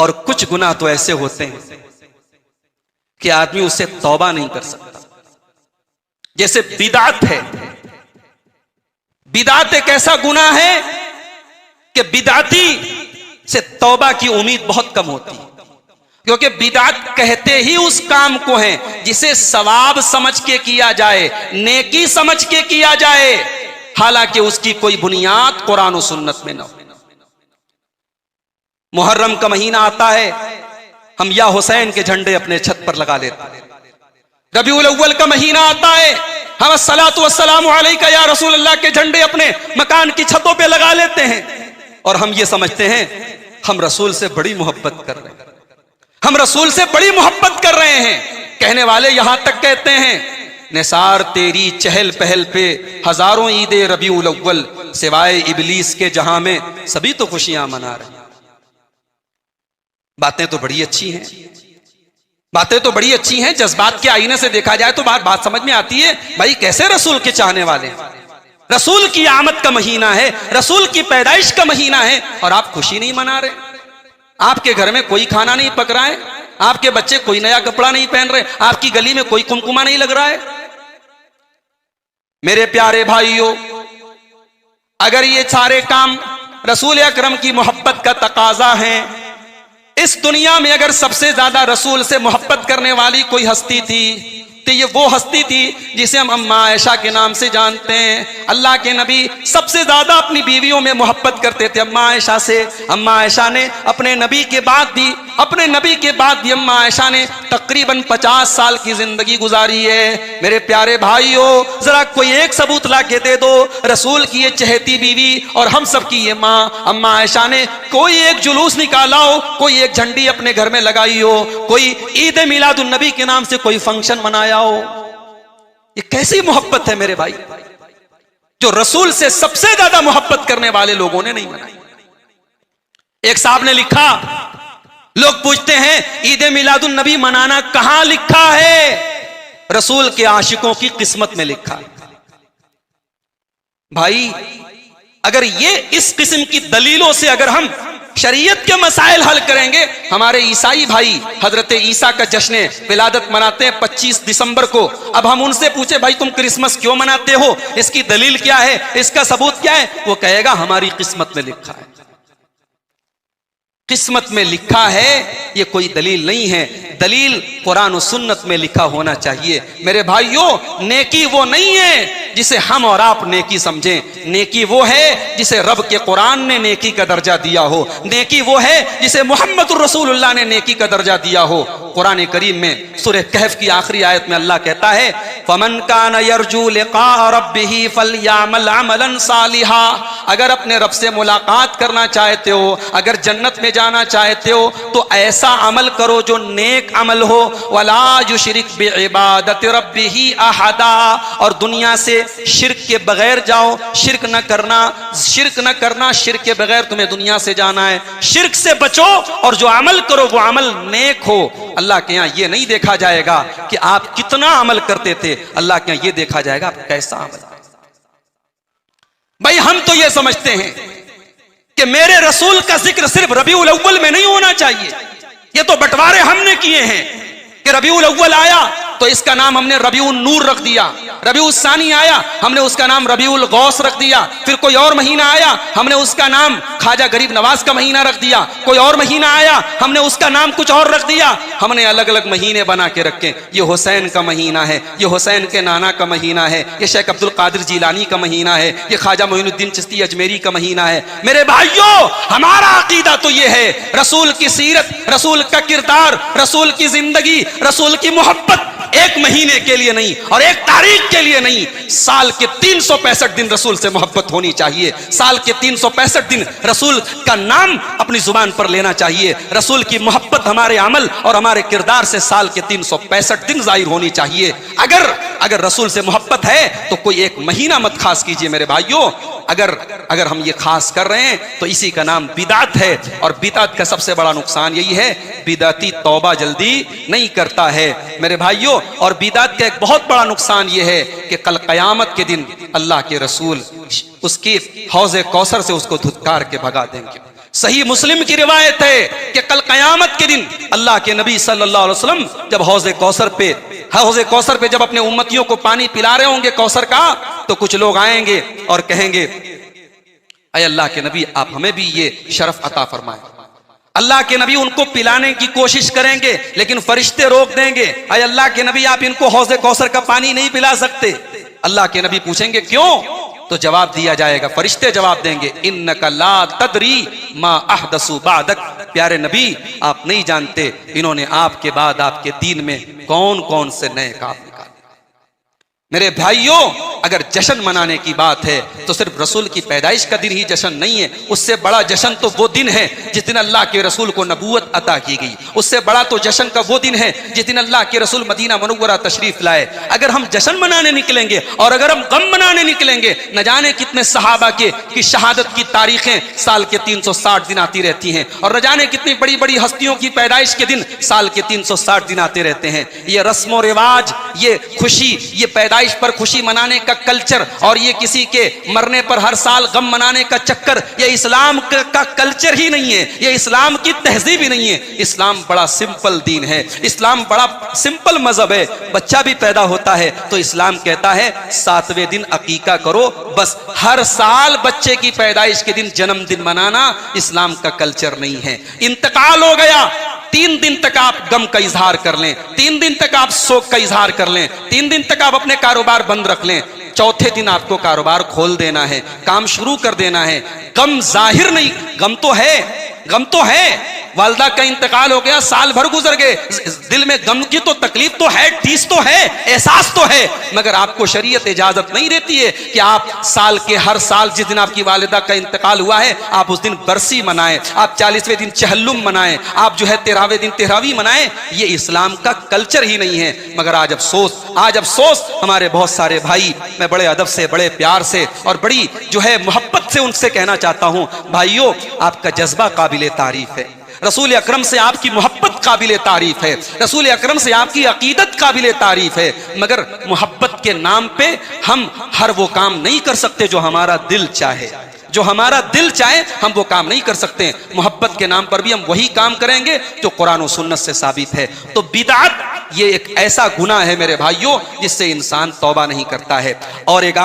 और कुछ गुनाह तो ऐसे होते हैं कि आदमी उससे तौबा नहीं कर सकता। जैसे बिदात है। बिदात एक ऐसा गुनाह है कि बिदाती से तौबा की उम्मीद बहुत कम होती है, क्योंकि बिदात कहते ही उस काम को है जिसे सवाब समझ के किया जाए, नेकी समझ के किया जाए, हालांकि उसकी कोई बुनियाद कुरान और सुन्नत में न हो। मुहर्रम का महीना आता है, हम या हुसैन के झंडे अपने छत पर लगा लेते हैं। रबीउल अव्वल का महीना आता है, हम अस्सलातु वस्सलामु अलैका या रसूल अल्लाह के झंडे अपने मकान की छतों पे लगा लेते हैं और हम ये समझते हैं हम रसूल से बड़ी मोहब्बत कर रहे हैं, हम रसूल से बड़ी मोहब्बत कर रहे हैं। कहने वाले यहां तक कहते हैं, निसार तेरी चहल पहल पे हजारों ईदे रबीउल अव्वल, सिवाय इबलीस के जहां में सभी तो खुशियां मना रहे हैं। बातें तो बड़ी अच्छी हैं, बातें तो बड़ी अच्छी हैं। जज्बात के आईने से देखा जाए तो बात समझ में आती है, भाई कैसे रसूल के चाहने वाले हैं, रसूल की आमद का महीना है, रसूल की पैदाइश का महीना है और आप खुशी नहीं मना रहे। आपके घर में कोई खाना नहीं पक रहा है, आपके बच्चे कोई नया कपड़ा नहीं पहन रहे, आपकी गली में कोई कुमकुमा नहीं लग रहा है। मेरे प्यारे भाइयों, अगर ये सारे काम रसूल अकरम की मोहब्बत का तकाजा है, इस दुनिया में अगर सबसे ज्यादा रसूल से मोहब्बत करने वाली कोई हस्ती थी तो ये वो हस्ती थी जिसे हम अम्मा आयशा के नाम से जानते हैं। अल्लाह के नबी सबसे ज्यादा अपनी बीवियों में मोहब्बत करते थे अम्मा आयशा से। अम्मा आयशा ने अपने नबी के बाद भी अम्मा आयशा ने तकरीबन 50 साल की जिंदगी गुजारी है। मेरे प्यारे भाइयों, जरा कोई एक सबूत ला के दे दो, रसूल की ये चहेती बीवी और हम सब की ये माँ अम्मा आयशा ने कोई एक जुलूस निकाला हो, कोई एक झंडी अपने घर में लगाई हो, कोई ईद मिलादुन नबी के नाम से कोई फंक्शन मनाया हो। ये कैसी मोहब्बत है मेरे भाई, जो रसूल से सबसे ज्यादा मोहब्बत करने वाले लोगों ने नहीं मनाई। एक साहब ने लिखा, लोग पूछते हैं ईद मिलादुन नबी मनाना कहां लिखा है? रसूल के आशिकों की किस्मत में लिखा है। भाई अगर ये इस किस्म की दलीलों से अगर हम शरीयत के मसाइल हल करेंगे, हमारे ईसाई भाई हजरत ईसा का जश्न विलादत मनाते हैं 25 दिसंबर को। अब हम उनसे पूछे भाई तुम क्रिसमस क्यों मनाते हो, इसकी दलील क्या है, इसका सबूत क्या है? वो कहेगा हमारी किस्मत में लिखा है। किस्मत में लिखा है, ये कोई दलील नहीं है। दलील कुरान और सुन्नत में लिखा होना चाहिए। मेरे भाइयों, नेकी वो नहीं है जिसे हम और आप नेकी समझें। नेकी वो है जिसे रब के कुरान ने नेकी का दर्जा दिया हो। नेकी वो है जिसे मुहम्मदुर रसूलुल्लाह ने नेकी का दर्जा दिया हो। कुरान करीम में सूरह कहफ की आखिरी आयत में अल्लाह कहता है, फमन कान यरजू लिका रब्बिही फलयामल अमलन सालिहा। अगर अपने रब से मुलाकात करना चाहते हो, अगर जन्नत में जाना चाहते हो, तो ऐसा अमल करो जो नेक अमल हो। वला युशरिक बिइबादति रब्बिही अहदा। और दुनिया से शिर्क के बगैर जाओ, शिर्क न करना, शिर्क के बगैर तुम्हें दुनिया से जाना है। शिर्क से बचो और जो अमल करो वो अमल नेक हो। अल्लाह के यहां ये नहीं देखा जाएगा कि आप कितना अमल करते थे, अल्लाह के यहां ये देखा जाएगा आप कैसा अमल। भाई हम तो ये समझते हैं कि मेरे रसूल का जिक्र सिर्फ रबीउल अव्वल में नहीं होना चाहिए। ये तो बंटवारे हमने किए हैं कि रबीउल अव्वल आया तो इसका नाम हमने रबीउल नूर रख दिया, रबीउल सानी आया हमने उसका नाम रबीउल गौस रख दिया, फिर कोई और महीना आया हमने उसका नाम ख्वाजा गरीब नवाज का महीना रख दिया, कोई और महीना आया हमने उसका नाम कुछ और रख दिया। हमने अलग अलग महीने बना के रखे। ये हुसैन का महीना है, ये हुसैन के नाना का महीना है, ये शेख अब्दुल कादिर जीलानी का महीना है, ये ख्वाजा मोइनुद्दीन चिश्ती अजमेरी का महीना है। मेरे भाइयों, हमारा अकीदा तो ये है, रसूल की सीरत, रसूल का किरदार, रसूल की जिंदगी, रसूल की मोहब्बत एक महीने के लिए नहीं और एक तारीख के लिए नहीं, साल के 365 दिन रसूल से मोहब्बत होनी चाहिए। साल के 365 दिन रसूल का नाम अपनी जुबान पर लेना चाहिए। रसूल की मोहब्बत हमारे अमल और हमारे किरदार से साल के 365 दिन जाहिर होनी चाहिए। अगर रसूल से मोहब्बत है तो कोई एक महीना मत खास कीजिए मेरे भाइयों। अगर हम ये खास कर रहे हैं तो इसी का नाम बिदात है। और बिदात का सबसे बड़ा नुकसान यही है, बिदाती तौबा जल्दी नहीं करता है मेरे भाइयों। और बिदात का एक बहुत बड़ा नुकसान यह है कि कल कयामत के दिन अल्लाह के रसूल उसकी हौज़े कौसर से उसको धुतकार के भगा देंगे। सही मुस्लिम की रिवायत है, कि कल क़यामत के दिन अल्लाह के नबी सल्लल्लाहु अलैहि वसल्लम जब हौज़े कौसर पे जब अपने उम्मतियों को पानी पिला रहे होंगे कौसर का, तो कुछ लोग आएंगे और कहेंगे, अय अल्लाह के नबी आप हमें भी ये शरफ अता फरमाएं। अल्लाह के नबी उनको पिलाने की कोशिश करेंगे, लेकिन फरिश्ते रोक देंगे, अय अल्लाह के नबी आप इनको हौज़े कौसर का पानी नहीं पिला सकते। अल्लाह के नबी पूछेंगे क्यों? तो जवाब दिया जाएगा, फरिश्ते जवाब देंगे, इन्नका ला तदरी मा अहदसु बादक, प्यारे नबी आप नहीं जानते इन्होंने आपके बाद आपके दीन में कौन कौन से नए काम निकाले। मेरे भाइयों, अगर जश्न मनाने की बात है तो सिर्फ रसूल की पैदाइश का दिन ही जश्न नहीं है, उससे बड़ा जश्न तो वो दिन है जिस दिन अल्लाह के रसूल को नबूवत अता की गई। उससे बड़ा तो जश्न का वो दिन है जिस दिन अल्लाह के रसूल मदीना मुनव्वरा तशरीफ लाए। अगर हम जश्न मनाने निकलेंगे और अगर हम गम मनाने निकलेंगे, न जाने कितने सहाबा की शहादत की तारीखें साल के 360 दिन आती रहती हैं, और न जाने कितनी बड़ी बड़ी हस्तियों की पैदाइश के दिन साल के 360 दिन आते रहते हैं। ये रस्म रिवाज, ये खुशी, ये पैदाइश पर खुशी मनाने का कल्चर, और ये किसी के मरने पर हर साल गम मनाने का चक्कर, ये इस्लाम का कल्चर ही नहीं है, ये इस्लाम की तहजीब ही नहीं है। इस्लाम बड़ा सिंपल दीन है, इस्लाम बड़ा सिंपल मजहब है। बच्चा भी पैदा होता है तो इस्लाम कहता है 7वें दिन अकीका करो, बस। हर साल बच्चे की पैदाइश के दिन जन्मदिन मनाना इस्लाम का कल्चर नहीं है। इंतकाल हो गया, 3 दिन तक आप गम का इजहार कर लें, 3 दिन तक आप शोक का इजहार कर लें, 3 दिन तक आप अपने कारोबार बंद रख लें, चौथे दिन आपको कारोबार खोल देना है, काम शुरू कर देना है। गम जाहिर नहीं, गम तो है। वालदा का इंतकाल हो गया, साल भर गुजर गए, दिल में गम की तो तकलीफ तो है, ठीस तो है, एहसास तो है, मगर आपको शरीयत इजाजत नहीं देती है कि आप साल के हर साल जिस दिन आपकी वालिदा का इंतकाल हुआ है आप उस दिन बरसी मनाएं, आप 40वें दिन चहल्लुम मनाएं, आप जो है 13वें दिन तेहरावी मनाएं। ये इस्लाम का कल्चर ही नहीं है। मगर आज अफसोस हमारे बहुत सारे भाई, मैं बड़े अदब से, बड़े प्यार से और बड़ी जो है मोहब्बत से उनसे कहना चाहता हूं, भाइयों आपका जज्बा काबिले तारीफ है, रसूल अकरम से आपकी मोहब्बत काबिले तारीफ है, रसूल अकरम से आपकी अकीदत काबिले तारीफ है, मगर मोहब्बत के नाम पे हम हर वो काम नहीं कर सकते जो हमारा दिल चाहे। जो हमारा दिल चाहे हम वो काम नहीं कर सकते। मोहब्बत के नाम पर भी हम वही काम करेंगे जो कुरान और सुन्नत से साबित है। तो बिदअत ये एक ऐसा गुनाह है मेरे भाइयों जिससे इंसान तौबा नहीं करता है। और एक